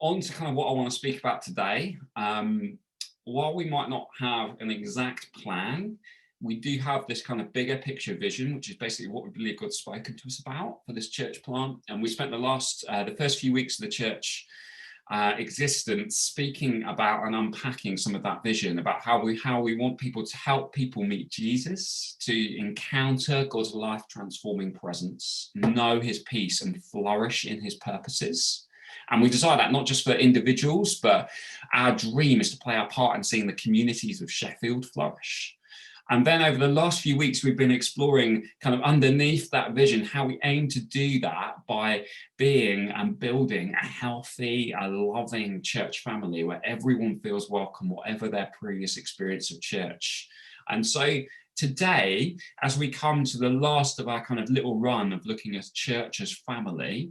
On to kind of what I want to speak about today. While we might not have an exact plan, we do have this kind of bigger picture vision, which is basically what we believe God's spoken to us about for this church plant. And we spent the first few weeks of the church existence speaking about and unpacking some of that vision about how we want people to help people meet Jesus, to encounter God's life transforming presence, know his peace and flourish in his purposes. And we desire that not just for individuals, but our dream is to play our part in seeing the communities of Sheffield flourish. And then over the last few weeks, we've been exploring kind of underneath that vision, how we aim to do that by being and building a healthy, a loving church family where everyone feels welcome, whatever their previous experience of church. And so today, as we come to the last of our kind of little run of looking at church as family,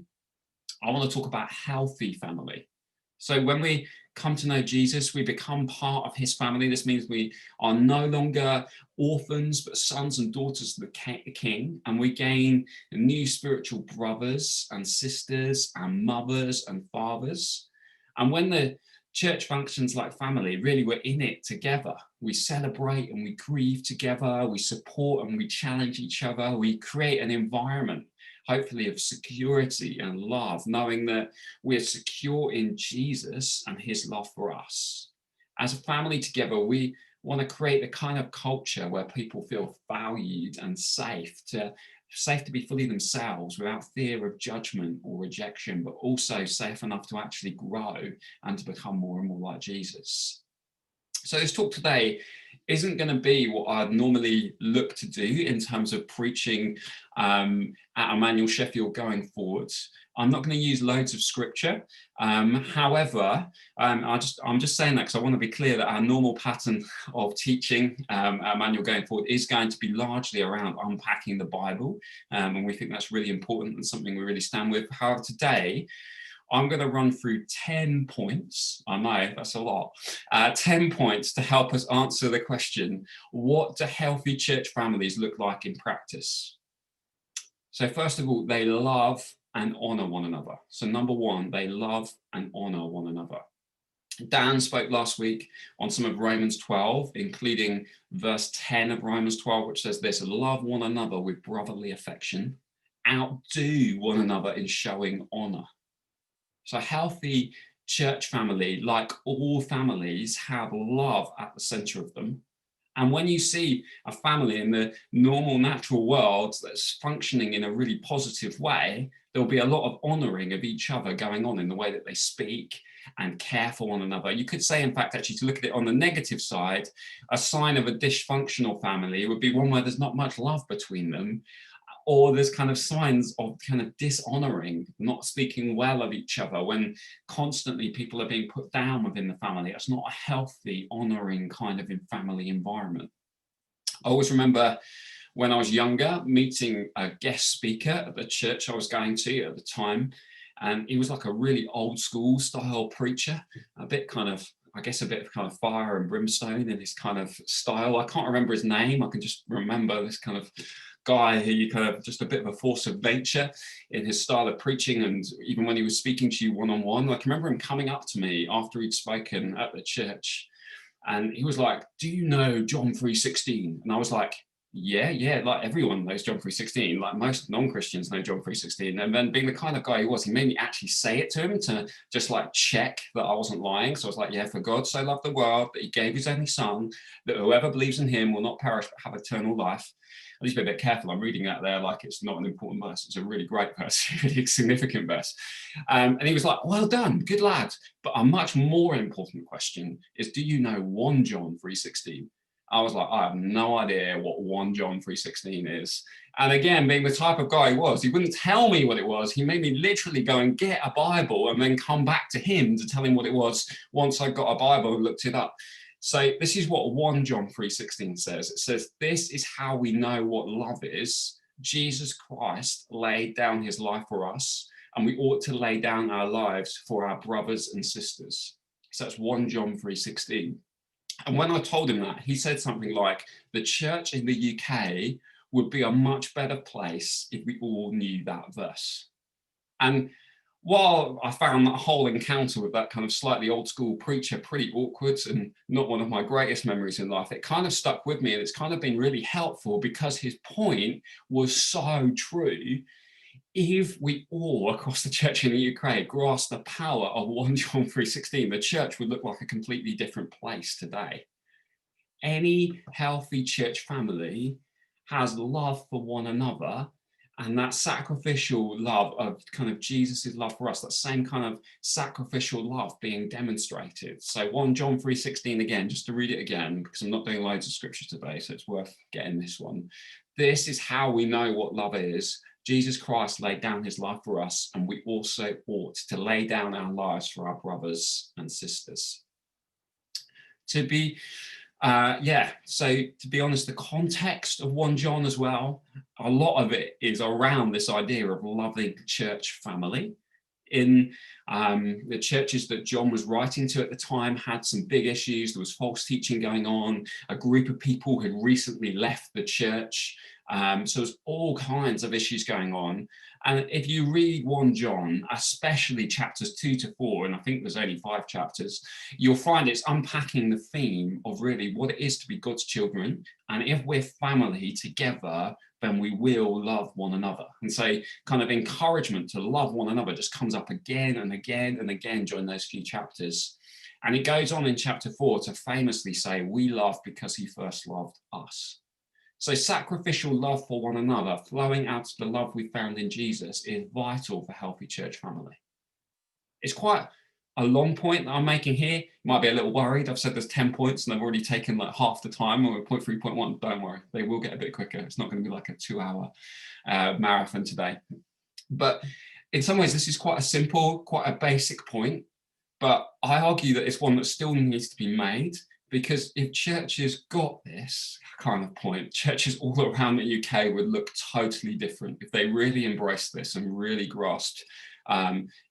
I want to talk about healthy family. So when we come to know Jesus, we become part of his family. This means we are no longer orphans, but sons and daughters of the King, and we gain new spiritual brothers and sisters and mothers and fathers. And when the church functions like family, really we're in it together. We celebrate and we grieve together, we support and we challenge each other, we create an environment hopefully of security and love, knowing that we're secure in Jesus and his love for us. As a family together, we want to create the kind of culture where people feel valued and safe to be fully themselves without fear of judgment or rejection, but also safe enough to actually grow and to become more and more like Jesus. So this talk today isn't going to be what I'd normally look to do in terms of preaching at Emmanuel Sheffield going forward. I'm not going to use loads of scripture. However, I'm just saying that because I want to be clear that our normal pattern of teaching at Emmanuel going forward is going to be largely around unpacking the Bible. And we think that's really important and something we really stand with. However, today, I'm going to run through 10 points. I know that's a lot. 10 points to help us answer the question, what do healthy church families look like in practice? So first of all, they love and honor one another. So number one, they love and honor one another. Dan spoke last week on some of Romans 12, including verse 10 of Romans 12, which says this: love one another with brotherly affection, outdo one another in showing honor. So a healthy church family, like all families, have love at the center of them. And when you see a family in the normal, natural world that's functioning in a really positive way, there'll be a lot of honoring of each other going on in the way that they speak and care for one another. You could say, in fact, actually, to look at it on the negative side, a sign of a dysfunctional family would be one where there's not much love between them, or there's kind of signs of kind of dishonoring, not speaking well of each other, when constantly people are being put down within the family. It's not a healthy, honoring kind of family environment. I always remember when I was younger, meeting a guest speaker at the church I was going to at the time, and he was like a really old school style preacher, a bit kind of, I guess, a bit of kind of fire and brimstone in his kind of style. I can't remember his name. I can just remember this kind of guy who you kind of just a bit of a force of nature in his style of preaching. And even when he was speaking to you one-on-one, I can remember him coming up to me after he'd spoken at the church, and he was like, "Do you know John 3:16?" And I was like, yeah, like everyone knows John 3:16, like most non-Christians know John 3:16. And then being the kind of guy he was, he made me actually say it to him to just like check that I wasn't lying. So I was like, yeah, for God so loved the world that he gave his only son, that whoever believes in him will not perish but have eternal life. I need to be a bit careful. I'm reading that there like it's not an important verse. It's a really great verse, a really significant verse. And he was like, well done, good lad. But a much more important question is, do you know 1 John 3:16? I was like, I have no idea what 1 John 3:16 is. And again, being the type of guy he was, he wouldn't tell me what it was. He made me literally go and get a Bible and then come back to him to tell him what it was once I got a Bible and looked it up. So this is what 1 John 3:16 says. It says, this is how we know what love is. Jesus Christ laid down his life for us, and we ought to lay down our lives for our brothers and sisters. So that's 1 John 3:16. And when I told him that, he said something like, the church in the UK would be a much better place if we all knew that verse. And while I found that whole encounter with that kind of slightly old school preacher pretty awkward and not one of my greatest memories in life, it kind of stuck with me, and it's kind of been really helpful because his point was so true. If we all across the church in the Ukraine grasp the power of 1 John 3:16, the church would look like a completely different place today. Any healthy church family has love for one another, and that sacrificial love of kind of Jesus's love for us, that same kind of sacrificial love being demonstrated. So 1 John 3:16 again, just to read it again, because I'm not doing loads of scriptures today, so it's worth getting this one. This is how we know what love is. Jesus Christ laid down his life for us, and we also ought to lay down our lives for our brothers and sisters. To be so to be honest, the context of 1 John as well, a lot of it is around this idea of loving church family. In the churches that John was writing to at the time had some big issues. There was false teaching going on. A group of people had recently left the church. So there's all kinds of issues going on. And if you read 1 John, especially chapters 2 to 4, and I think there's only 5 chapters, you'll find it's unpacking the theme of really what it is to be God's children. And if we're family together, then we will love one another. And so kind of encouragement to love one another just comes up again and again and again during those few chapters. And it goes on in chapter 4 to famously say, we love because he first loved us. So sacrificial love for one another, flowing out of the love we found in Jesus, is vital for healthy church family. It's quite a long point that I'm making here. You might be a little worried. I've said there's 10 points and I've already taken like half the time. We're at point 3.1. Don't worry, they will get a bit quicker. It's not going to be like a 2-hour marathon today. But in some ways, this is quite a simple, quite a basic point. But I argue that it's one that still needs to be made, because if churches got this kind of point, churches all around the UK would look totally different if they really embraced this and really grasped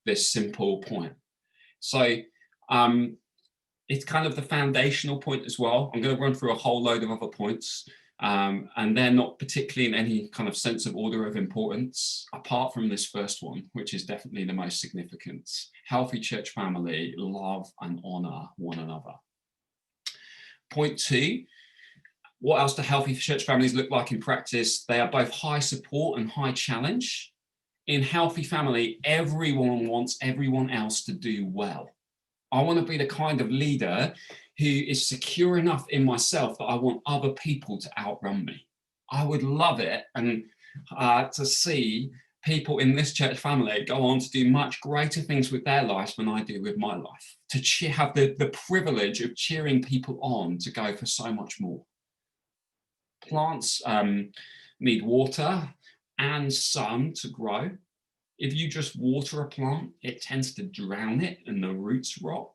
this simple point. So it's kind of the foundational point as well. I'm going to run through a whole load of other points, and they're not particularly in any kind of sense of order of importance, apart from this first one, which is definitely the most significant. Healthy church family, love and honor one another. Point 2, what else do healthy church families look like in practice? They are both high support and high challenge. In healthy family, everyone wants everyone else to do well. I want to be the kind of leader who is secure enough in myself that I want other people to outrun me. I would love it and to see people in this church family go on to do much greater things with their lives than I do with my life, to have the privilege of cheering people on to go for so much more. Plants need water and sun to grow. If you just water a plant, it tends to drown it and the roots rot.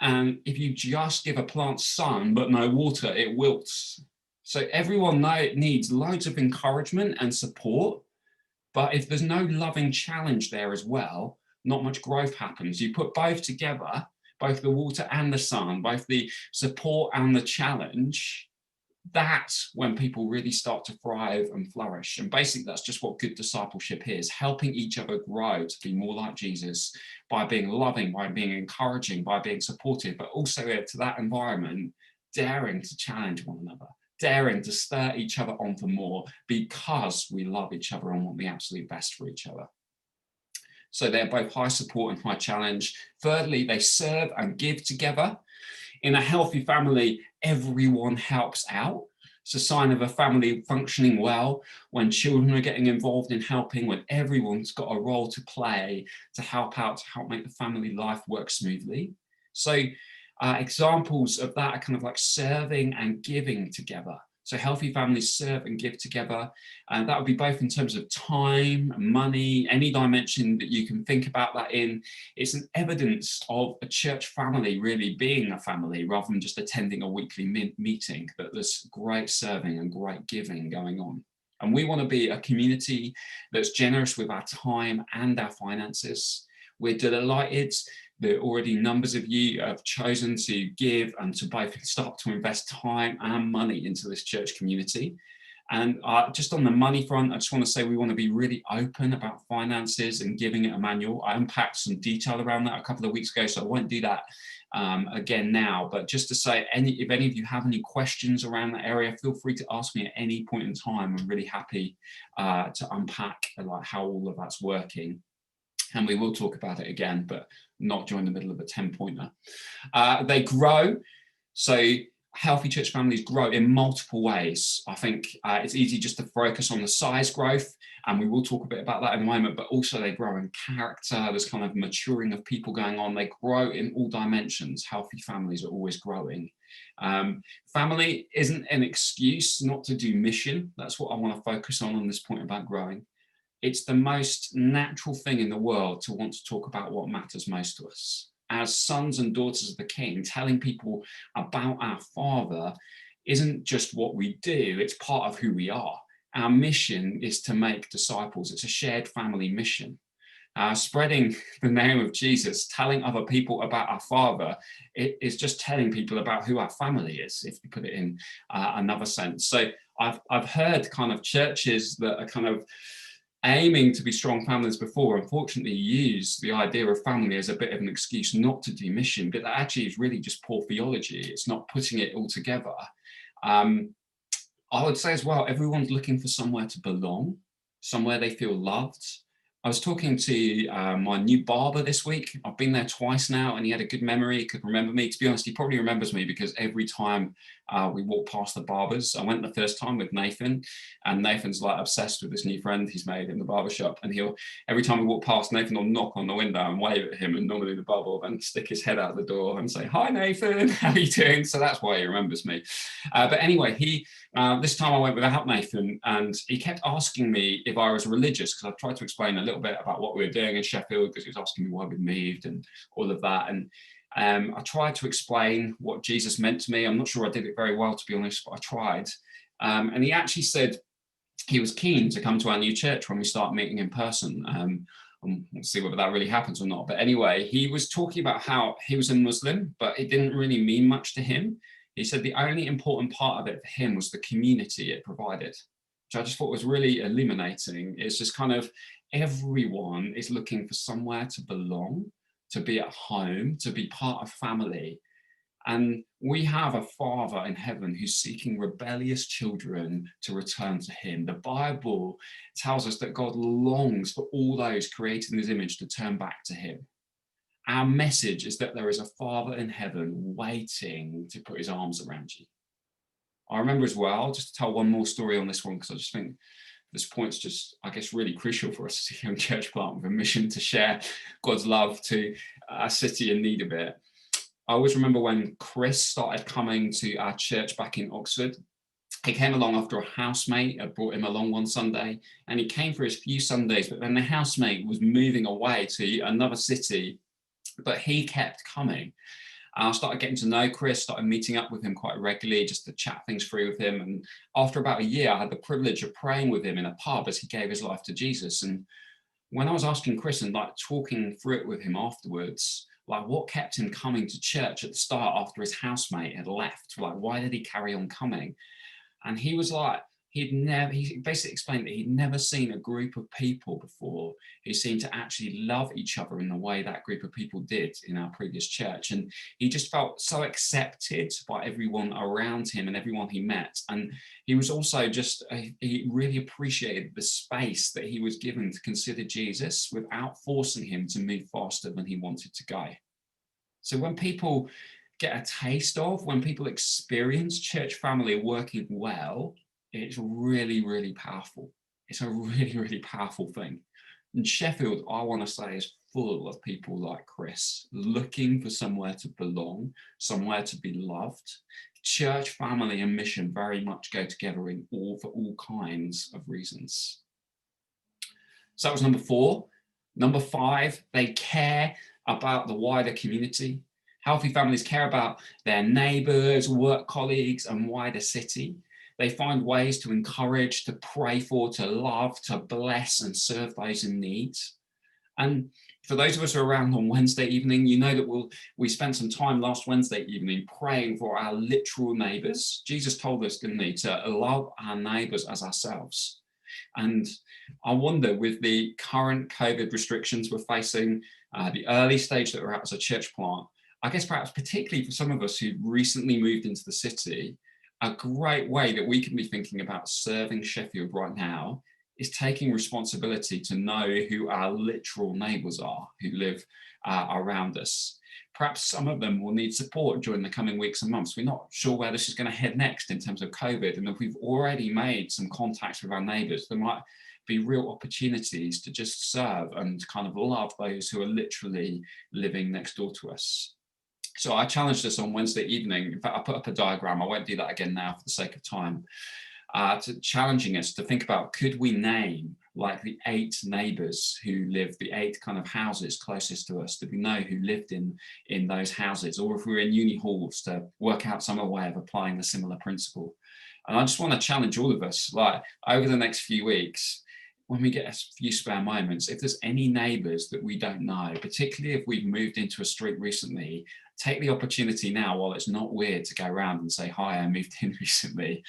And if you just give a plant sun but no water, it wilts. So everyone needs loads of encouragement and support. But if there's no loving challenge there as well, not much growth happens. You put both together, both the water and the sun, both the support and the challenge, that's when people really start to thrive and flourish. And basically, that's just what good discipleship is, helping each other grow to be more like Jesus by being loving, by being encouraging, by being supportive, but also to that environment, daring to challenge one another, daring to stir each other on for more because we love each other and want the absolute best for each other. So they're both high support and high challenge. Thirdly, they serve and give together. In a healthy family, everyone helps out. It's a sign of a family functioning well when children are getting involved in helping, when everyone's got a role to play to help out, to help make the family life work smoothly. So examples of that are kind of like serving and giving together. So healthy families serve and give together, and that would be both in terms of time, money, any dimension that you can think about that in. It's an evidence of a church family really being a family rather than just attending a weekly meeting, that there's great serving and great giving going on. And we want to be a community that's generous with our time and our finances. We're delighted that already numbers of you have chosen to give and to both start to invest time and money into this church community. And just on the money front, I just want to say we want to be really open about finances and giving it a manual. I unpacked some detail around that a couple of weeks ago, so I won't do that again now. But just to say, if any of you have any questions around that area, feel free to ask me at any point in time. I'm really happy to unpack like how all of that's working. And we will talk about it again, but not during the middle of a 10-pointer. They grow. So healthy church families grow in multiple ways. I think it's easy just to focus on the size growth, and we will talk a bit about that in a moment, but also they grow in character. There's kind of maturing of people going on. They grow in all dimensions. Healthy families are always growing. Family isn't an excuse not to do mission. That's what I want to focus on this point about growing. It's the most natural thing in the world to want to talk about what matters most to us. As sons and daughters of the King, telling people about our Father isn't just what we do, it's part of who we are. Our mission is to make disciples. It's a shared family mission. Spreading the name of Jesus, telling other people about our Father, it is just telling people about who our family is, if you put it in another sense. So I've heard kind of churches that are kind of aiming to be strong families before, unfortunately use the idea of family as a bit of an excuse not to do mission, but that actually is really just poor theology. It's not putting it all together. I would say as well, everyone's looking for somewhere to belong, somewhere they feel loved. I was talking to my new barber this week. I've been there twice now, and he had a good memory. He could remember me. To be honest, he probably remembers me because every time we walk past the barbers, I went the first time with Nathan, and Nathan's like obsessed with this new friend he's made in the barbershop. And every time we walk past, Nathan will knock on the window and wave at him, and normally the barber will then stick his head out the door and say, "Hi, Nathan, how are you doing?" So that's why he remembers me. But anyway, this time I went without Nathan, and he kept asking me if I was religious, because I tried to explain a little bit about what we were doing in Sheffield, because he was asking me why we moved and all of that. And I tried to explain what Jesus meant to me. I'm not sure I did it very well, to be honest, but I tried. And he actually said he was keen to come to our new church when we start meeting in person. And we'll see whether that really happens or not. But anyway, he was talking about how he was a Muslim, but it didn't really mean much to him. He said the only important part of it for him was the community it provided, which I just thought was really illuminating. It's just kind of everyone is looking for somewhere to belong, to be at home, to be part of family. And we have a Father in heaven who's seeking rebellious children to return to him. The Bible tells us that God longs for all those created in his image to turn back to him. Our message is that there is a Father in heaven waiting to put his arms around you. I remember as well, just to tell one more story on this one, because I just think this point's just, I guess, really crucial for us as a young church plant with a mission to share God's love to a city in need of it. I always remember when Chris started coming to our church back in Oxford. He came along after a housemate had brought him along one Sunday, and he came for his few Sundays, but then the housemate was moving away to another city, but he kept coming. I started getting to know Chris, started meeting up with him quite regularly just to chat things through with him. And after about a year, I had the privilege of praying with him in a pub as he gave his life to Jesus. And when I was asking Chris and like talking through it with him afterwards, like what kept him coming to church at the start after his housemate had left, like why did he carry on coming? And he was like, he basically explained that he'd never seen a group of people before who seemed to actually love each other in the way that group of people did in our previous church. And he just felt so accepted by everyone around him and everyone he met. And he was also just, he really appreciated the space that he was given to consider Jesus without forcing him to move faster than he wanted to go. So when people get a taste of, when people experience church family working well, it's really, really powerful. It's a really, really powerful thing. And Sheffield, I want to say, is full of people like Chris, looking for somewhere to belong, somewhere to be loved. Church family and mission very much go together for all kinds of reasons. So that was number 4. Number 5, they care about the wider community. Healthy families care about their neighbours, work colleagues, and wider city. They find ways to encourage, to pray for, to love, to bless and serve those in need. And for those of us who are around on Wednesday evening, you know that we spent some time last Wednesday evening praying for our literal neighbours. Jesus told us, didn't he, to love our neighbours as ourselves. And I wonder, with the current COVID restrictions we're facing, the early stage that we're at as a church plant, I guess perhaps particularly for some of us who've recently moved into the city, a great way that we can be thinking about serving Sheffield right now is taking responsibility to know who our literal neighbours are who live around us. Perhaps some of them will need support during the coming weeks and months. We're not sure where this is going to head next in terms of COVID. And if we've already made some contacts with our neighbours, there might be real opportunities to just serve and kind of love those who are literally living next door to us. So I challenged us on Wednesday evening. In fact, I put up a diagram. I won't do that again now for the sake of time. To challenging us to think about, could we name like the 8 neighbours who live, the 8 kind of houses closest to us that we know who lived in those houses, or if we were in uni halls, to work out some way of applying the similar principle. And I just want to challenge all of us, like over the next few weeks, when we get a few spare moments, if there's any neighbours that we don't know, particularly if we've moved into a street recently, take the opportunity now while it's not weird to go around and say, hi, I moved in recently.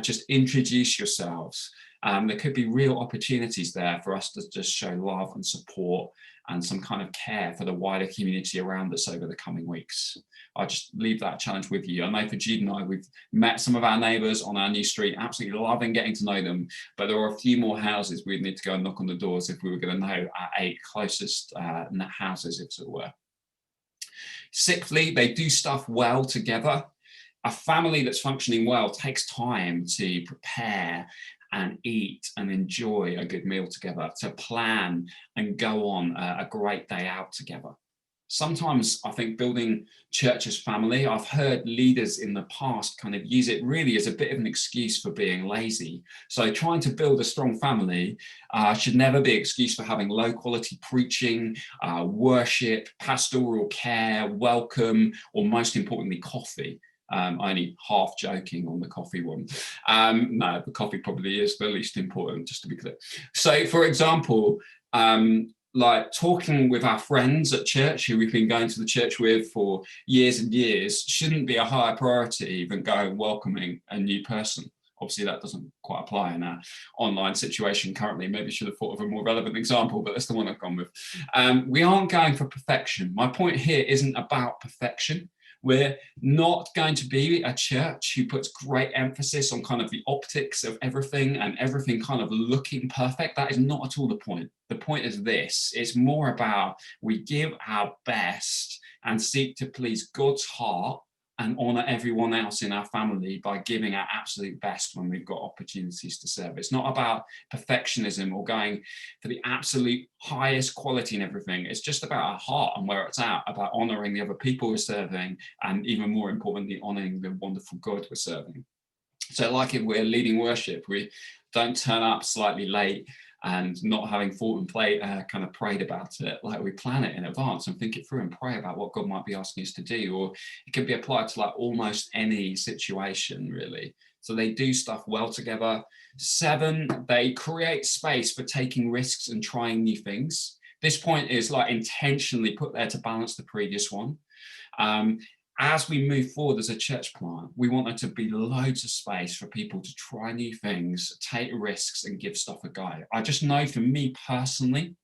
Just introduce yourselves. There could be real opportunities there for us to just show love and support and some kind of care for the wider community around us over the coming weeks. I'll just leave that challenge with you. I know for Jude and I, we've met some of our neighbours on our new street, absolutely loving getting to know them, but there are a few more houses we'd need to go and knock on the doors if we were going to know our 8 closest houses, if it were. Sixthly, they do stuff well together. A family that's functioning well takes time to prepare and eat and enjoy a good meal together, to plan and go on a great day out together. Sometimes I think building church as family, I've heard leaders in the past kind of use it really as a bit of an excuse for being lazy. So trying to build a strong family should never be an excuse for having low quality preaching, worship, pastoral care, welcome, or most importantly, coffee. Only half joking on the coffee one. No, the coffee probably is the least important, just to be clear. So for example, like talking with our friends at church who we've been going to the church with for years and years shouldn't be a higher priority than going welcoming a new person. Obviously that doesn't quite apply in our online situation currently. Maybe should have thought of a more relevant example, but that's the one I've gone with. We aren't going for perfection. My point here isn't about perfection. We're not going to be a church who puts great emphasis on kind of the optics of everything and everything kind of looking perfect. That is not at all the point. The point is this: it's more about we give our best and seek to please God's heart and honor everyone else in our family by giving our absolute best when we've got opportunities to serve. It's not about perfectionism or going for the absolute highest quality in everything. It's just about our heart and where it's at, about honoring the other people we're serving, and even more importantly, honoring the wonderful God we're serving. So like if we're leading worship, we don't turn up slightly late and not having thought and kind of prayed about it. Like we plan it in advance and think it through and pray about what God might be asking us to do. Or it can be applied to like almost any situation, really. So they do stuff well together. 7, they create space for taking risks and trying new things. This point is like intentionally put there to balance the previous one. As we move forward as a church plant, we want there to be loads of space for people to try new things, take risks, and give stuff a go. I just know for me personally,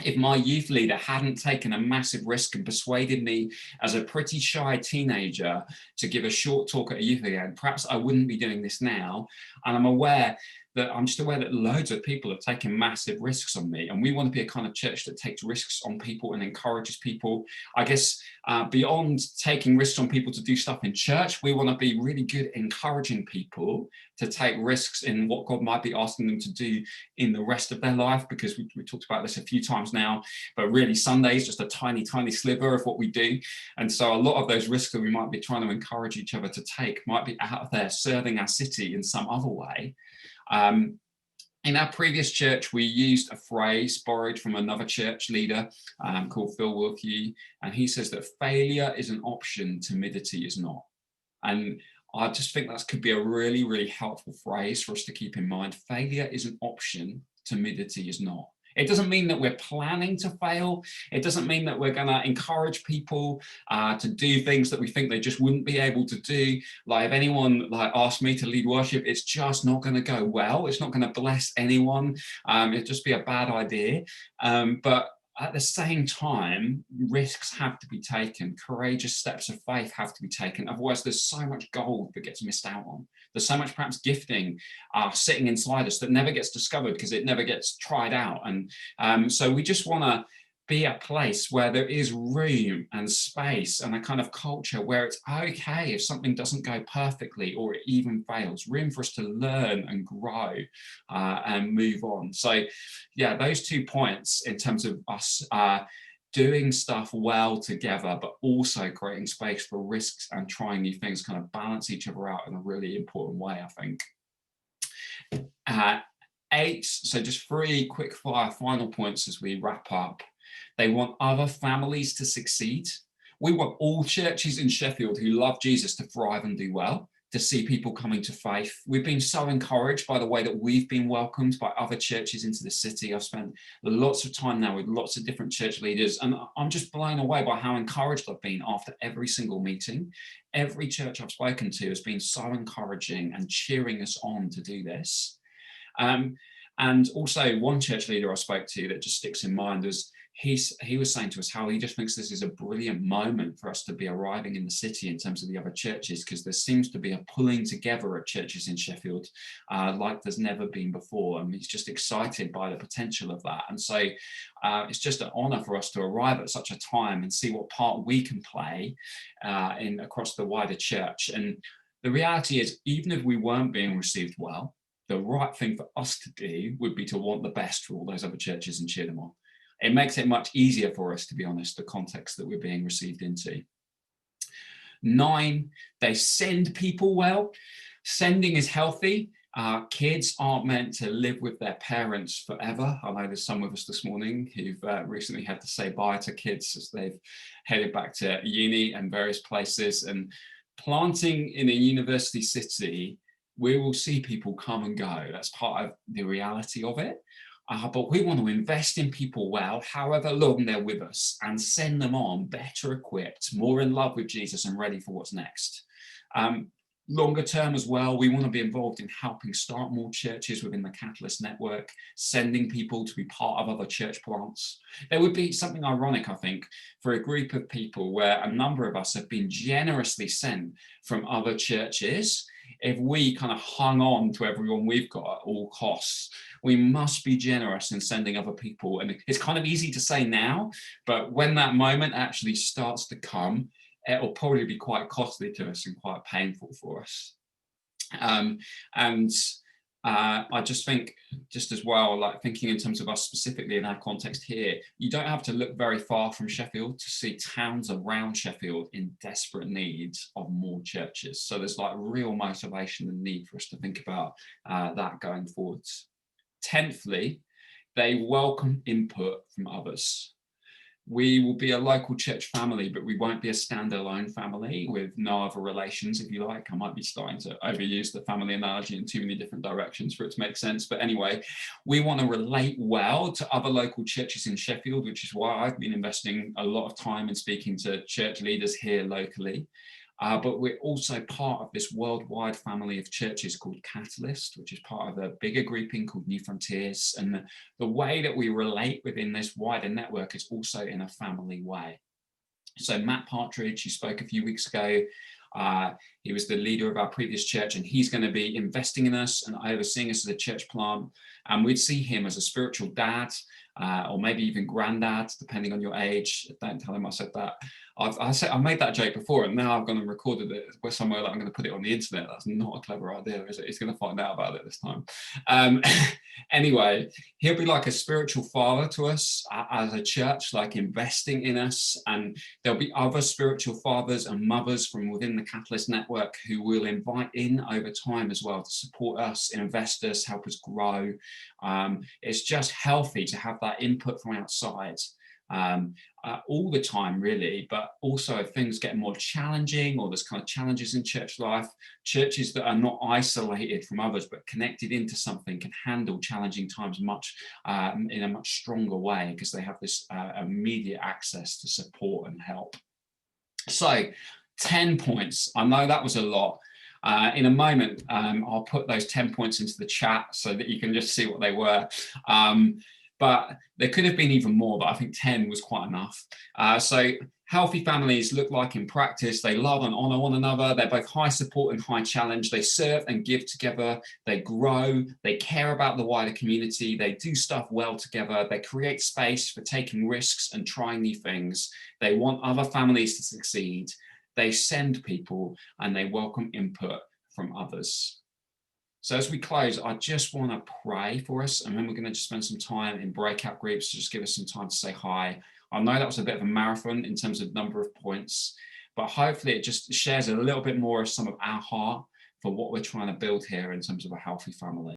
if my youth leader hadn't taken a massive risk and persuaded me as a pretty shy teenager to give a short talk at a youth event, perhaps I wouldn't be doing this now. And I'm just aware that loads of people have taken massive risks on me, and we want to be a kind of church that takes risks on people and encourages people. I guess beyond taking risks on people to do stuff in church, we want to be really good at encouraging people to take risks in what God might be asking them to do in the rest of their life, because we talked about this a few times now, but really Sunday is just a tiny, tiny sliver of what we do. And so a lot of those risks that we might be trying to encourage each other to take might be out there serving our city in some other way. In our previous church, we used a phrase borrowed from another church leader called Phil Wilkie, and he says that failure is an option, timidity is not. And I just think that could be a really, really helpful phrase for us to keep in mind. Failure is an option, timidity is not. It doesn't mean that we're planning to fail. It doesn't mean that we're going to encourage people to do things that we think they just wouldn't be able to do. Like if anyone asked me to lead worship, it's just not going to go well. It's not going to bless anyone. It'd just be a bad idea. But at the same time, risks have to be taken. Courageous steps of faith have to be taken. Otherwise, there's so much gold that gets missed out on. There's so much perhaps gifting sitting inside us that never gets discovered because it never gets tried out. And so we just want to be a place where there is room and space and a kind of culture where it's okay if something doesn't go perfectly or it even fails, room for us to learn and grow and move on. So yeah, those 2 points in terms of us doing stuff well together, but also creating space for risks and trying new things kind of balance each other out in a really important way, I think. 8, so just 3 quick fire final points as we wrap up. They want other families to succeed. We want all churches in Sheffield who love Jesus to thrive and do well, to see people coming to faith. We've been so encouraged by the way that we've been welcomed by other churches into the city. I've spent lots of time now with lots of different church leaders, and I'm just blown away by how encouraged I've been after every single meeting. Every church I've spoken to has been so encouraging and cheering us on to do this. And also one church leader I spoke to that just sticks in mind was he was saying to us how he just thinks this is a brilliant moment for us to be arriving in the city in terms of the other churches, because there seems to be a pulling together of churches in Sheffield like there's never been before, and he's just excited by the potential of that. And so it's just an honor for us to arrive at such a time and see what part we can play in across the wider church. And the reality is, even if we weren't being received well, the right thing for us to do would be to want the best for all those other churches and cheer them on. It makes it much easier for us, to be honest, the context that we're being received into. 9, they send people well. Sending is healthy. Kids aren't meant to live with their parents forever. I know there's some of us this morning who've recently had to say bye to kids as they've headed back to uni and various places. And planting in a university city, we will see people come and go. That's part of the reality of it. But we want to invest in people well, however long they're with us, and send them on better equipped, more in love with Jesus and ready for what's next. Longer term as well, we want to be involved in helping start more churches within the Catalyst network, sending people to be part of other church plants. There would be something ironic, I think, for a group of people where a number of us have been generously sent from other churches. If we kind of hung on to everyone we've got at all costs, we must be generous in sending other people. And it's kind of easy to say now, but when that moment actually starts to come, it will probably be quite costly to us and quite painful for us. I just think, just as well, like thinking in terms of us specifically in our context here, you don't have to look very far from Sheffield to see towns around Sheffield in desperate need of more churches. So there's like real motivation and need for us to think about that going forwards. 10thly, they welcome input from others. We will be a local church family, but we won't be a standalone family with no other relations, if you like. I might be starting to overuse the family analogy in too many different directions for it to make sense. But anyway, we want to relate well to other local churches in Sheffield, which is why I've been investing a lot of time in speaking to church leaders here locally. But we're also part of this worldwide family of churches called Catalyst, which is part of a bigger grouping called New Frontiers. And the way that we relate within this wider network is also in a family way. So Matt Partridge, who spoke a few weeks ago, he was the leader of our previous church, and he's going to be investing in us and overseeing us as a church plant. And we'd see him as a spiritual dad, or maybe even granddad, depending on your age. Don't tell him I said that. I made that joke before, and now I've gone and recorded it somewhere that I'm going to put it on the internet. That's not a clever idea, is it? He's going to find out about it this time. Anyway, he'll be like a spiritual father to us as a church, like investing in us. And there'll be other spiritual fathers and mothers from within the Catalyst network who will invite in over time as well to support us, invest us, help us grow. It's just healthy to have that input from outside. all the time really, but also if things get more challenging or there's kind of challenges in church life, churches that are not isolated from others but connected into something can handle challenging times much in a much stronger way because they have this immediate access to support and help. So 10 points, I know that was a lot. In a moment, I'll put those 10 points into the chat so that you can just see what they were. But there could have been even more, but I think 10 was quite enough. So healthy families look like in practice, they love and honor one another. They're both high support and high challenge. They serve and give together. They grow. They care about the wider community. They do stuff well together. They create space for taking risks and trying new things. They want other families to succeed. They send people and they welcome input from others. So as we close, I just want to pray for us, and then we're going to just spend some time in breakout groups to just give us some time to say hi. I know that was a bit of a marathon in terms of number of points, but hopefully it just shares a little bit more of some of our heart for what we're trying to build here in terms of a healthy family.